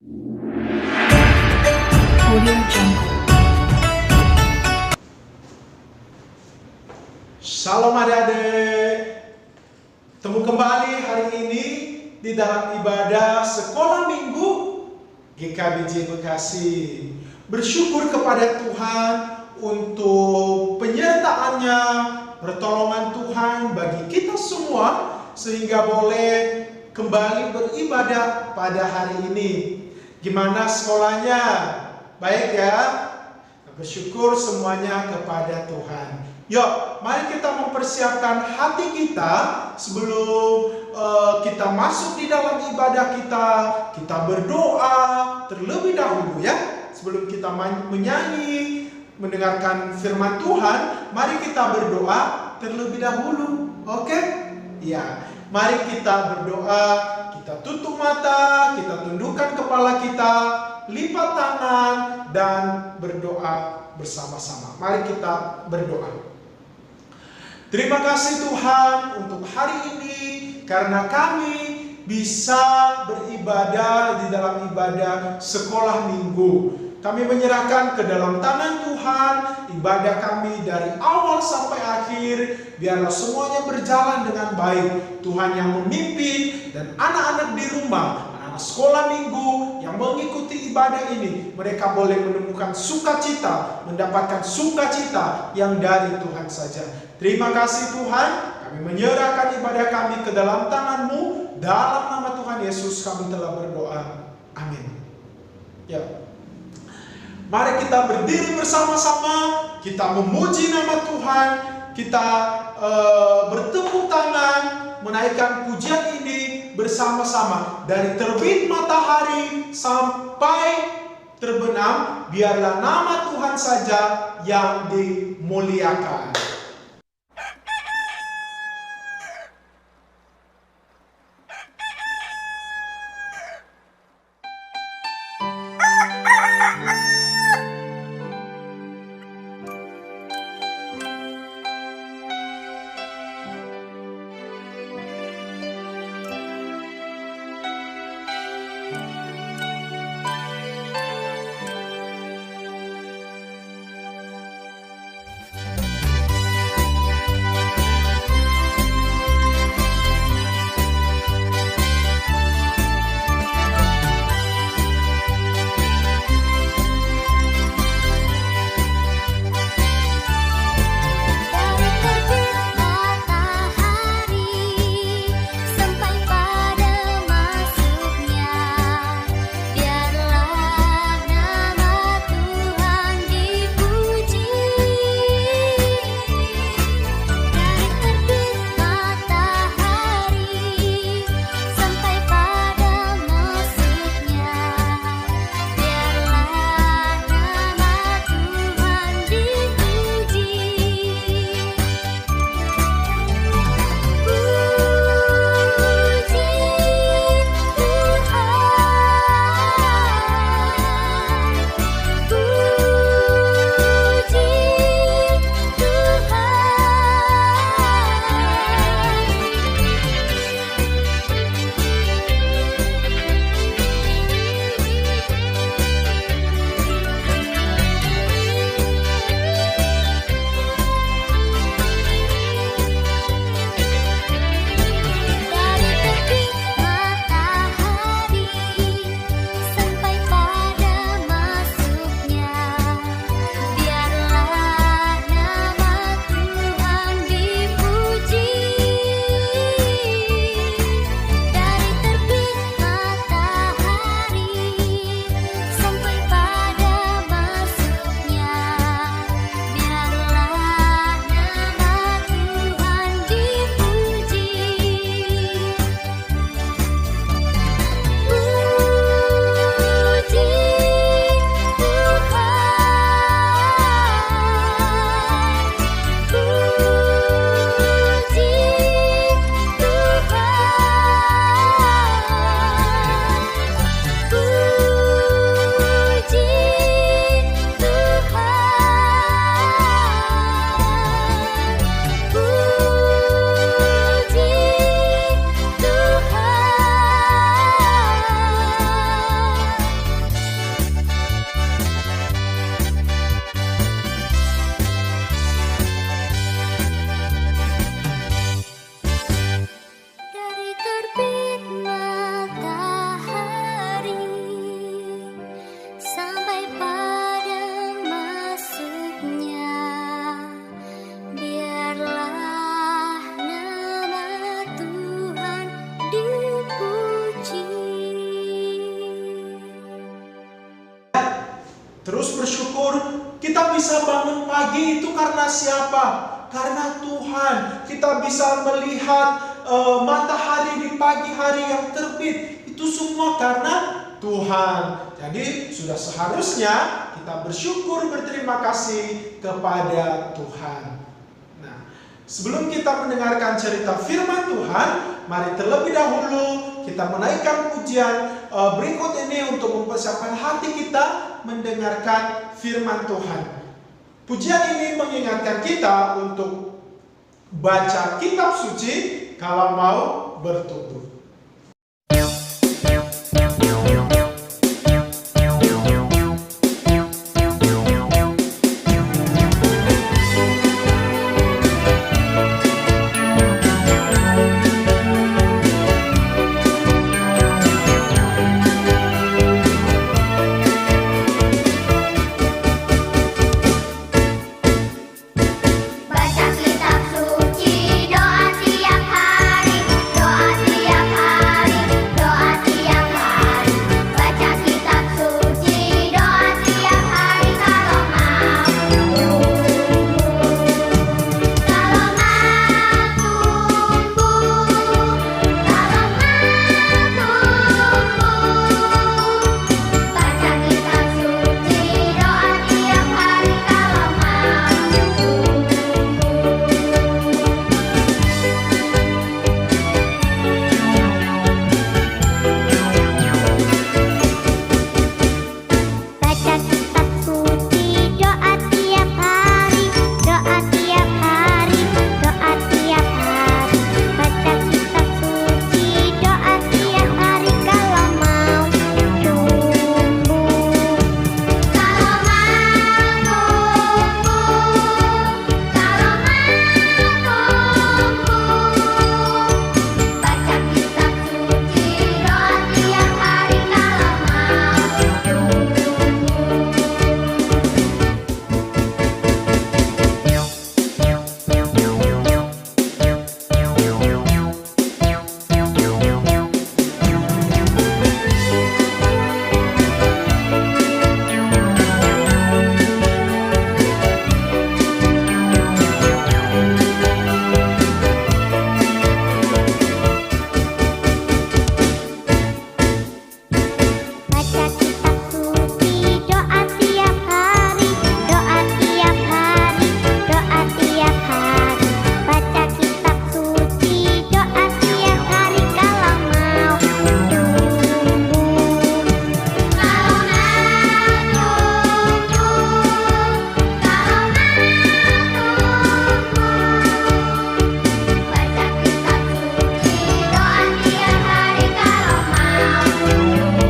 Audio Jungle. Shalom adik-adik. Temu kembali hari ini di dalam ibadah sekolah minggu GKBJ Bekasi. Bersyukur kepada Tuhan untuk penyertaannya, pertolongan Tuhan bagi kita semua sehingga boleh kembali beribadah pada hari ini. Gimana sekolahnya? Baik ya? Bersyukur semuanya kepada Tuhan. Yuk, mari kita mempersiapkan hati kita sebelum kita masuk di dalam ibadah kita. Kita berdoa terlebih dahulu ya. Sebelum kita menyanyi, mendengarkan firman Tuhan, mari kita berdoa terlebih dahulu. Oke? Ya, mari kita berdoa. Kita tutup mata, kita tundukkan kepala kita, lipat tangan, dan berdoa bersama-sama. Mari kita berdoa. Terima kasih Tuhan untuk hari ini, karena kami bisa beribadah di dalam ibadah sekolah minggu. Kami menyerahkan ke dalam tangan Tuhan ibadah kami dari awal sampai akhir. Biarlah semuanya berjalan dengan baik. Tuhan yang memimpin, dan anak-anak di rumah, anak-anak sekolah minggu yang mengikuti ibadah ini, mereka boleh menemukan sukacita, mendapatkan sukacita yang dari Tuhan saja. Terima kasih Tuhan. Kami menyerahkan ibadah kami ke dalam tangan-Mu. Dalam nama Tuhan Yesus kami telah berdoa. Amin. Ya. Mari kita berdiri bersama-sama, kita memuji nama Tuhan, kita bertepuk tangan, menaikkan pujian ini bersama-sama. Dari terbit matahari sampai terbenam, biarlah nama Tuhan saja yang dimuliakan. Terus bersyukur, kita bisa bangun pagi itu karena siapa? Karena Tuhan. Kita bisa melihat matahari di pagi hari yang terbit. Itu semua karena Tuhan. Jadi sudah seharusnya kita bersyukur, berterima kasih kepada Tuhan. Nah, sebelum kita mendengarkan cerita firman Tuhan, mari terlebih dahulu kita menaikkan pujian berikut ini untuk mempersiapkan hati kita mendengarkan firman Tuhan. Pujian ini mengingatkan kita untuk baca kitab suci kalau mau bertumbuh. Baca kitab suci, doa tiap hari, doa tiap hari, doa tiap hari. Baca kitab suci, doa tiap hari kalau mau tumbuh, kalau mau tumbuh, kalau mau tumbuh. Baca kitab suci, doa tiap hari kalau mau tumbuh. Baca kitab suci, doa tiap hari, doa tiap hari, doa tiap hari. Baca kitab suci, doa tiap hari kalau mau tumbuh, kalau mau tumbuh, kalau mau tumbuh. Baca kitab suci, doa tiap hari kalau mau tumbuh. Baca kitab suci, doa tiap hari, doa tiap hari, doa tiap hari. Baca kitab suci, doa tiap hari kalau mau tumbuh, kalau mau tumbuh, kalau mau tumbuh. Baca kitab suci, doa tiap hari kalau mau tumbuh.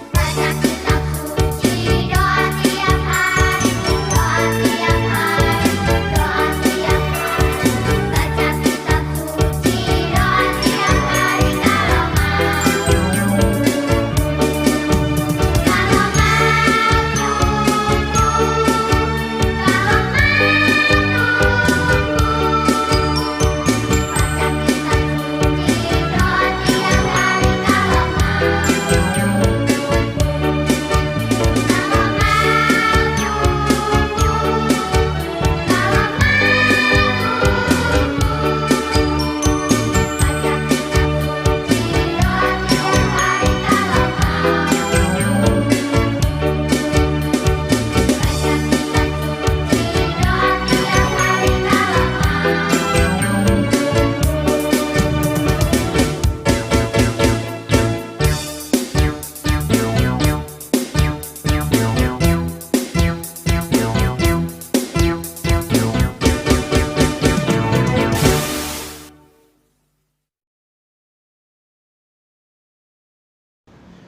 Baca kitab suci, doa tiap hari, doa tiap hari, doa tiap hari. Baca kitab suci, doa tiap hari kalau mau tumbuh, kalau mau tumbuh, kalau mau tumbuh. Baca kitab suci, doa tiap hari kalau mau tumbuh, kalau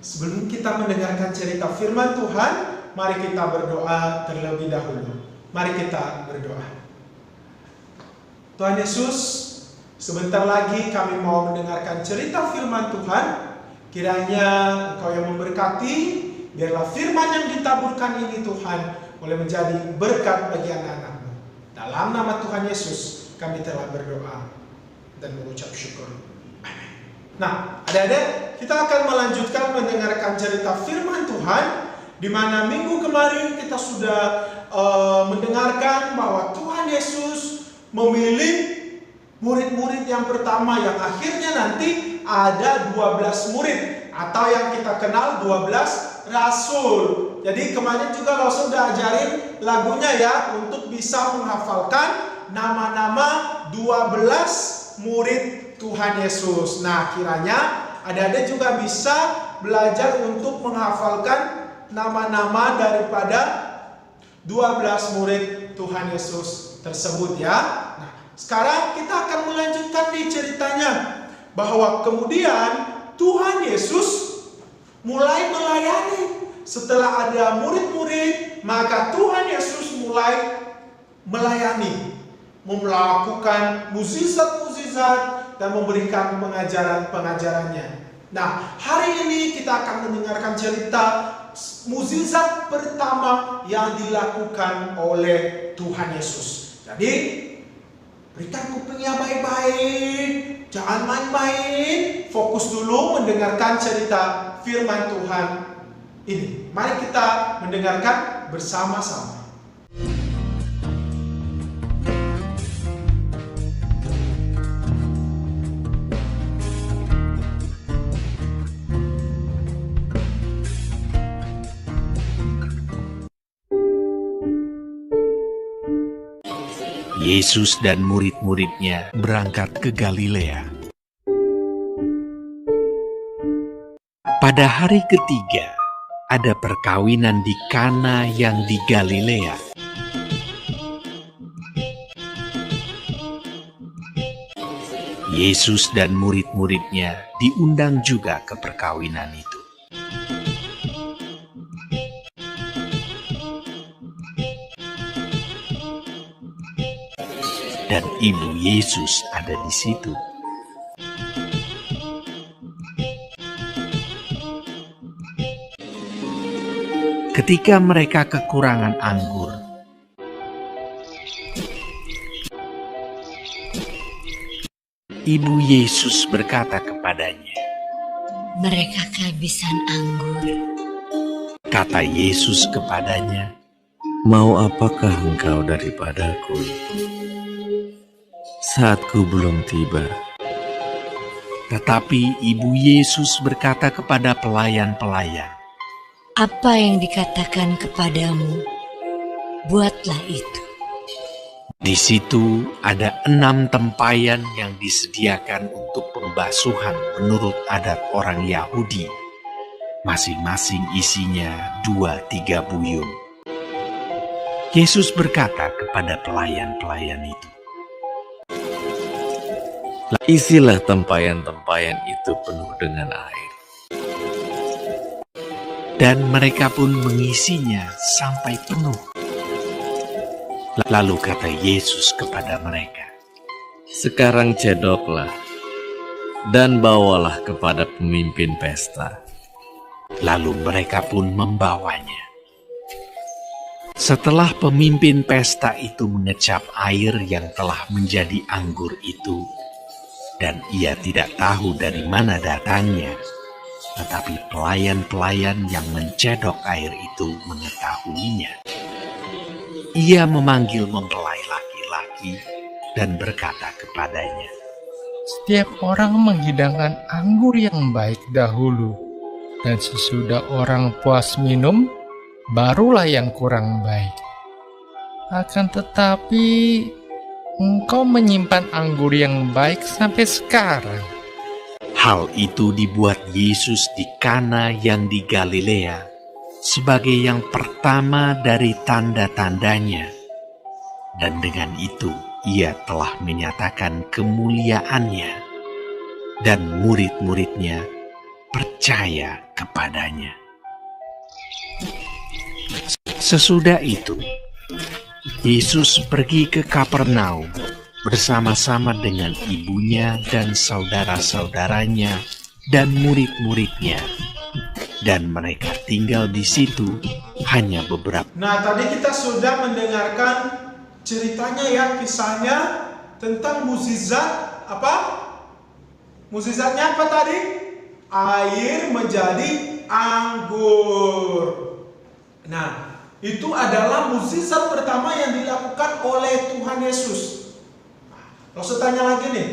Sebelum kita mendengarkan cerita firman Tuhan, mari kita berdoa terlebih dahulu. Mari kita berdoa. Tuhan Yesus, sebentar lagi kami mau mendengarkan cerita firman Tuhan. Kiranya Engkau yang memberkati, biarlah firman yang ditaburkan ini Tuhan boleh menjadi berkat bagi anak-anak-Mu. Dalam nama Tuhan Yesus kami telah berdoa dan mengucap syukur. Amin. Nah, adik-adik, kita akan melanjutkan mendengarkan cerita firman Tuhan, di mana minggu kemarin kita sudah mendengarkan bahwa Tuhan Yesus memilih murid-murid yang pertama yang akhirnya nanti ada 12 murid atau yang kita kenal 12 rasul. Jadi kemarin juga Rasul sudah ajarin lagunya ya untuk bisa menghafalkan nama-nama 12 murid Tuhan Yesus. Nah, kiranya adik-adik juga bisa belajar untuk menghafalkan nama-nama daripada 12 murid Tuhan Yesus tersebut ya. Nah, sekarang kita akan melanjutkan nih ceritanya, bahwa kemudian Tuhan Yesus mulai melayani. Setelah ada murid-murid, maka Tuhan Yesus mulai melayani, melakukan mukjizat-mukjizat dan memberikan pengajaran-pengajarannya. Nah, hari ini kita akan mendengarkan cerita mukjizat pertama yang dilakukan oleh Tuhan Yesus. Jadi, berikan kupingnya baik-baik, jangan main-main, fokus dulu mendengarkan cerita firman Tuhan ini. Mari kita mendengarkan bersama-sama. Yesus dan murid-muridnya berangkat ke Galilea. Pada hari ketiga, ada perkawinan di Kana yang di Galilea. Yesus dan murid-muridnya diundang juga ke perkawinan itu. Dan ibu Yesus ada di situ. Ketika mereka kekurangan anggur, ibu Yesus berkata kepadanya, "Mereka kehabisan anggur." Kata Yesus kepadanya, "Mau apakah engkau daripadaku? Saatku belum tiba." Tetapi ibu Yesus berkata kepada pelayan-pelayan, "Apa yang dikatakan kepadamu, buatlah itu." Di situ ada 6 tempayan yang disediakan untuk pembasuhan menurut adat orang Yahudi. Masing-masing isinya 2-3 buyung. Yesus berkata kepada pelayan-pelayan itu, Isilah tempayan-tempayan itu penuh dengan air. dan mereka pun mengisinya sampai penuh. Lalu kata Yesus kepada mereka, Sekarang cedoklah dan bawalah kepada pemimpin pesta. Lalu mereka pun membawanya. Setelah pemimpin pesta itu mengecap air yang telah menjadi anggur itu, dan ia tidak tahu dari mana datangnya, tetapi pelayan-pelayan yang mencedok air itu mengetahuinya. Ia memanggil mempelai laki-laki dan berkata kepadanya, Setiap orang menghidangkan anggur yang baik dahulu, dan sesudah orang puas minum, barulah yang kurang baik. Akan tetapi, engkau menyimpan anggur yang baik sampai sekarang. hal itu dibuat Yesus di Kana yang di Galilea sebagai yang pertama dari tanda-tandanya. Dan dengan itu ia telah menyatakan kemuliaannya, dan murid-muridnya percaya kepadanya. Sesudah itu, Yesus pergi ke Kapernaum bersama-sama dengan ibunya dan saudara-saudaranya dan murid-muridnya, dan mereka tinggal di situ hanya beberapa. Nah, tadi kita sudah mendengarkan ceritanya ya, kisahnya tentang mukjizat apa? Mukjizatnya apa tadi? Air menjadi anggur. Nah, itu adalah mukjizat pertama yang dilakukan oleh Tuhan Yesus. Kalau saya tanya lagi nih,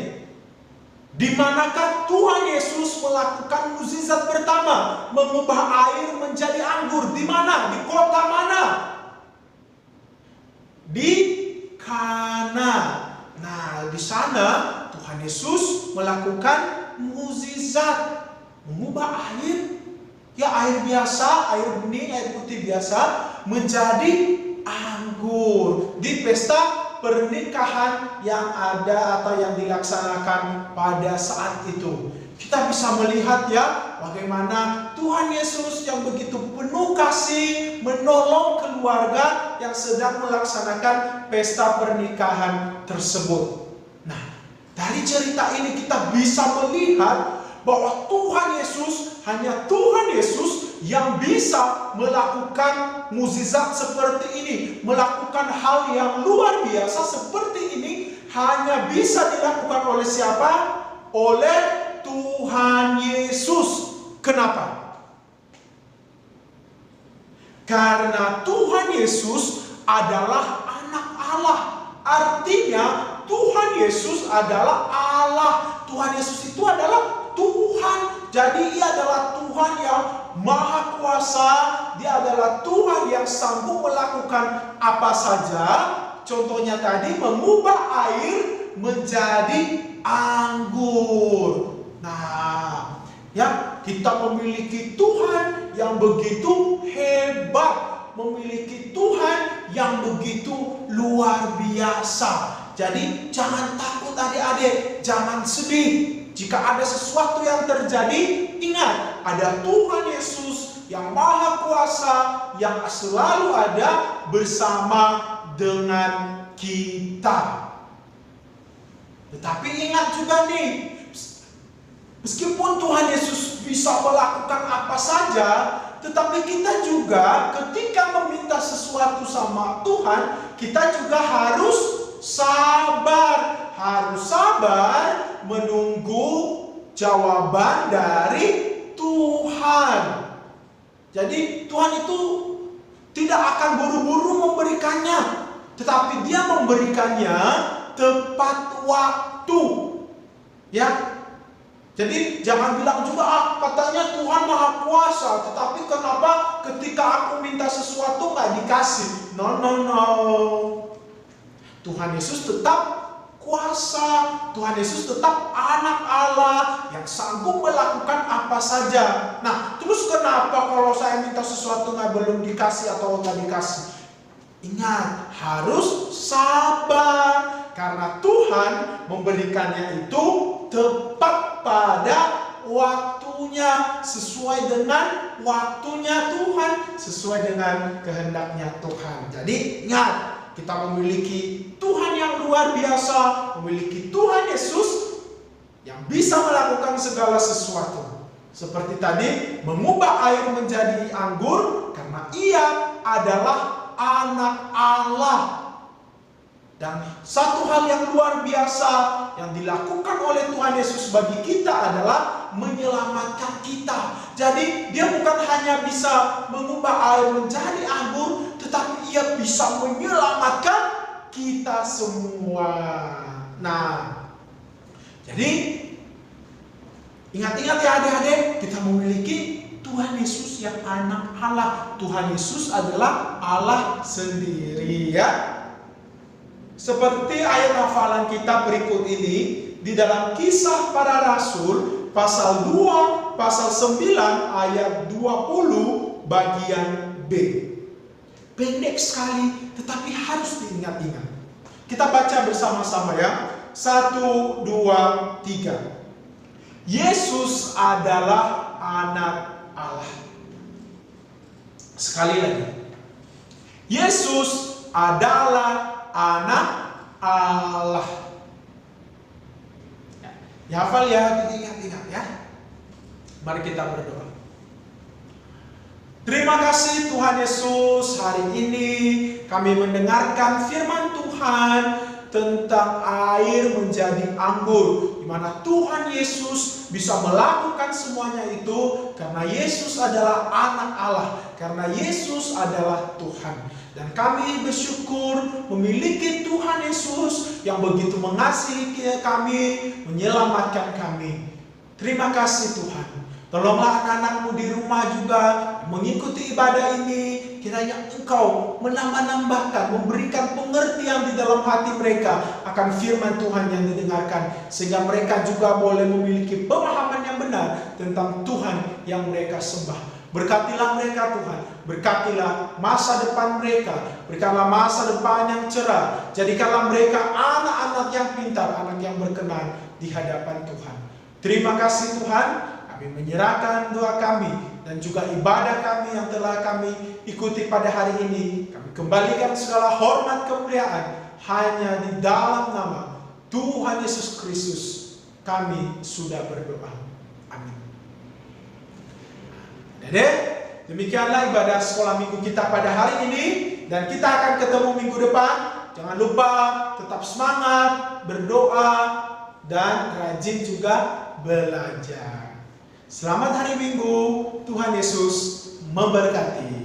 di manakah Tuhan Yesus melakukan mukjizat pertama, mengubah air menjadi anggur? Di mana? Di kota mana? Di Kana. Nah, di sana Tuhan Yesus melakukan mukjizat, mengubah air, ya air biasa, air bening, air putih biasa menjadi anggur di pesta pernikahan yang ada atau yang dilaksanakan pada saat itu. Kita bisa melihat ya bagaimana Tuhan Yesus yang begitu penuh kasih menolong keluarga yang sedang melaksanakan pesta pernikahan tersebut. Nah, dari cerita ini kita bisa melihat bahwa Tuhan Yesus, hanya Tuhan Yesus yang bisa melakukan mukjizat seperti ini, melakukan hal yang luar biasa seperti ini, hanya bisa dilakukan oleh siapa? Oleh Tuhan Yesus. Kenapa? Karena Tuhan Yesus adalah anak Allah. Artinya Tuhan Yesus adalah Allah. Tuhan Yesus itu adalah Tuhan. Jadi ia adalah Tuhan yang maha kuasa. Dia adalah Tuhan yang sanggup melakukan apa saja. Contohnya tadi mengubah air menjadi anggur. Nah, ya, kita memiliki Tuhan yang begitu hebat, memiliki Tuhan yang begitu luar biasa. Jadi jangan takut adik-adik, jangan sedih. Jika ada sesuatu yang terjadi, ingat ada Tuhan Yesus yang maha kuasa yang selalu ada bersama dengan kita. Tetapi ingat juga nih, meskipun Tuhan Yesus bisa melakukan apa saja, tetapi kita juga ketika meminta sesuatu sama Tuhan, kita juga harus sabar. Harus sabar menunggu jawaban dari Tuhan. Jadi Tuhan itu tidak akan buru-buru memberikannya, tetapi Dia memberikannya tepat waktu. Ya. Jadi jangan bilang juga katanya Tuhan maha kuasa, tetapi kenapa ketika aku minta sesuatu nggak dikasih? No. Tuhan Yesus tetap kuasa. Tuhan Yesus tetap anak Allah yang sanggup melakukan apa saja. Nah, terus kenapa kalau saya minta sesuatu belum dikasih atau nggak dikasih? Ingat, harus sabar. Karena Tuhan memberikannya itu tepat pada waktunya, sesuai dengan waktunya Tuhan, sesuai dengan kehendaknya Tuhan. Jadi ingat, kita memiliki Tuhan yang luar biasa, memiliki Tuhan Yesus yang bisa melakukan segala sesuatu. Seperti tadi, mengubah air menjadi anggur karena Ia adalah anak Allah. Dan satu hal yang luar biasa yang dilakukan oleh Tuhan Yesus bagi kita adalah menyelamatkan kita. Jadi Dia bukan hanya bisa mengubah air menjadi anggur, tetapi Ia bisa menyelamatkan kita semua. Nah, jadi ingat-ingat ya adik-adik, kita memiliki Tuhan Yesus yang anak Allah. Tuhan Yesus adalah Allah sendiri ya. Seperti ayat hafalan kita berikut ini di dalam Kisah Para Rasul pasal 2, pasal 9 ayat 20 bagian B. Pendek sekali tetapi harus diingat-ingat. Kita baca bersama-sama ya. 1, 2, 3. Yesus adalah anak Allah. Sekali lagi. Yesus adalah anak Allah. Ya, hafal ya, ingat-ingat ya. Mari kita berdoa. Terima kasih Tuhan Yesus, hari ini kami mendengarkan firman Tuhan tentang air menjadi anggur, di mana Tuhan Yesus bisa melakukan semuanya itu karena Yesus adalah anak Allah, karena Yesus adalah Tuhan. Dan kami bersyukur memiliki Tuhan Yesus yang begitu mengasihi kami, menyelamatkan kami. Terima kasih Tuhan. Tolonglah anak-anakmu di rumah juga mengikuti ibadah ini. Kiranya Engkau menambah-nambahkan, memberikan pengertian di dalam hati mereka akan firman Tuhan yang didengarkan, sehingga mereka juga boleh memiliki pemahaman yang benar tentang Tuhan yang mereka sembah. Berkatilah mereka Tuhan, berkatilah masa depan mereka, berikanlah masa depan yang cerah, jadikanlah mereka anak-anak yang pintar, anak yang berkenan di hadapan Tuhan. Terima kasih Tuhan, kami menyerahkan doa kami dan juga ibadah kami yang telah kami ikuti pada hari ini. Kami kembalikan segala hormat kemuliaan hanya di dalam nama Tuhan Yesus Kristus kami sudah berdoa. Amin. Jadi, demikianlah ibadah sekolah minggu kita pada hari ini, dan kita akan ketemu minggu depan. Jangan lupa tetap semangat, berdoa, dan rajin juga belajar. Selamat hari Minggu, Tuhan Yesus memberkati.